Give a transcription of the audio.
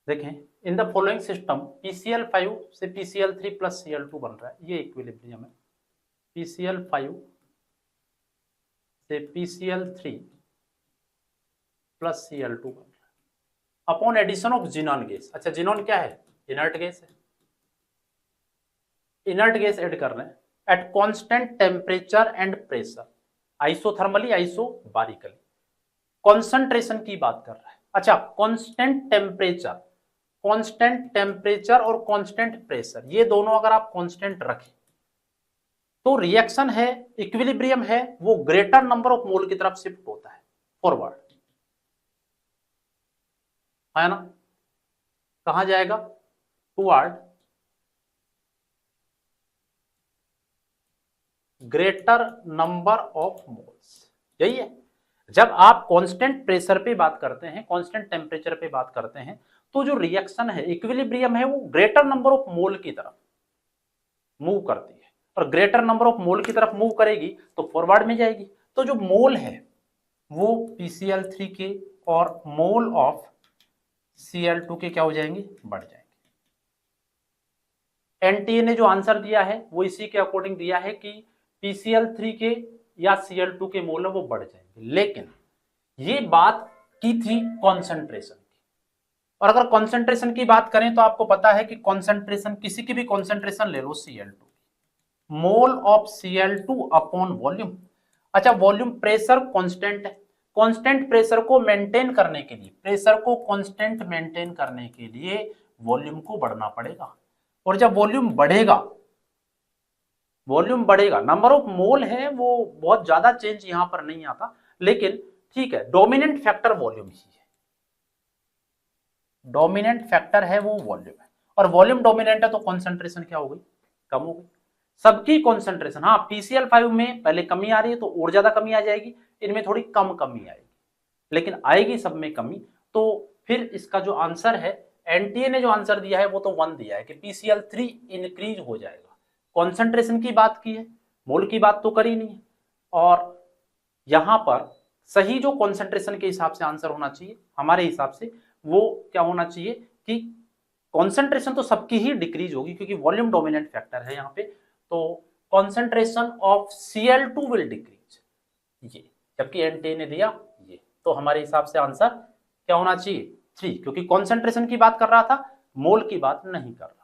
देखें, in the following system PCl5 से PCl3 plus Cl2 बन रहा है, ये इक्विलिब्रियम है। PCl5 से PCl3 प्लस Cl2 बन रहा है upon addition of xenon gas. अच्छा, जिनॉन क्या है? इनर्ट गैस है। इनर्ट गैस ऐड कर रहे हैं at constant temperature and pressure, isothermally isobarically. Concentration की बात कर रहा है। अच्छा, कांस्टेंट टेम्परेचर और कांस्टेंट प्रेशर, ये दोनों अगर आप कांस्टेंट रखें तो रिएक्शन है, इक्विलिब्रियम है, वो ग्रेटर नंबर ऑफ मोल की तरफ शिफ्ट होता है, फॉरवर्ड, है ना? कहां जाएगा? Toward greater number of moles. यही है। जब आप कांस्टेंट प्रेशर पे बात करते हैं, कांस्टेंट टेम्परेचर पे बात करते हैं, तो जो रिएक्शन है, इक्विलिब्रियम है, वो ग्रेटर नंबर ऑफ मोल की तरफ मूव करती है, और ग्रेटर नंबर ऑफ मोल की तरफ मूव करेगी तो फॉरवर्ड में जाएगी। तो जो मोल है वो PCl3 के और मोल ऑफ Cl2 के क्या हो जाएंगे? बढ़ जाएंगे। एनटीए ने जो आंसर दिया है वो इसी के अकॉर्डिंग दिया है कि PCl3 के या Cl2 के मोल है वो बढ़ जाएंगे, लेकिन ये बात की थी कॉन्सेंट्रेशन की। और अगर कॉन्सेंट्रेशन की बात करें तो आपको पता है कि कॉन्सेंट्रेशन, किसी की भी कॉन्सेंट्रेशन ले लो Cl2, mole of Cl2 upon volume. अच्छा, वॉल्यूम प्रेशर कांस्टेंट है, कांस्टेंट प्रेशर को मेंटेन करने के लिए, प्रेशर को कांस्टेंट मेंटेन करने के लिए वॉल्यूम को बढ़ना पड़ेगा। और जब वॉल्यूम बढ़ेगा, नंबर ऑफ मोल है वो बहुत ज्यादा चेंज यहां पर नहीं आता, लेकिन ठीक है, डोमिनेंट फैक्टर वॉल्यूम ही है, डोमिनेंट फैक्टर है वो वॉल्यूम है, और वॉल्यूम डोमिनेंट है तो कॉन्सेंट्रेशन क्या हो गई? कम हो गई। सबकी कॉन्सेंट्रेशन, हाँ PCl5 में पहले कमी आ रही है तो और ज्यादा कमी आ जाएगी, इनमें थोड़ी कम कमी आएगी, लेकिन आएगी सब में कमी। तो फिर इसका जो आंसर है, एनटीए ने जो आंसर दिया है वो तो 1 दिया है कि PCl3 इंक्रीज हो जाएगा। कॉन्सेंट्रेशन की बात की है, मोल की बात तो करी नहीं है। और यहां पर सही जो कॉन्सेंट्रेशन के हिसाब से आंसर होना चाहिए हमारे हिसाब से, वो क्या होना चाहिए कि कॉन्सेंट्रेशन तो सबकी ही डिक्रीज होगी, क्योंकि वॉल्यूम डोमिनेंट फैक्टर है यहाँ पे, तो concentration of Cl2 will decrease, ये, जबकि एनटीए ने दिया ये। तो हमारे हिसाब से आंसर क्या होना चाहिए? 3, क्योंकि कॉन्सेंट्रेशन की बात कर रहा था, मोल की बात नहीं कर रहा।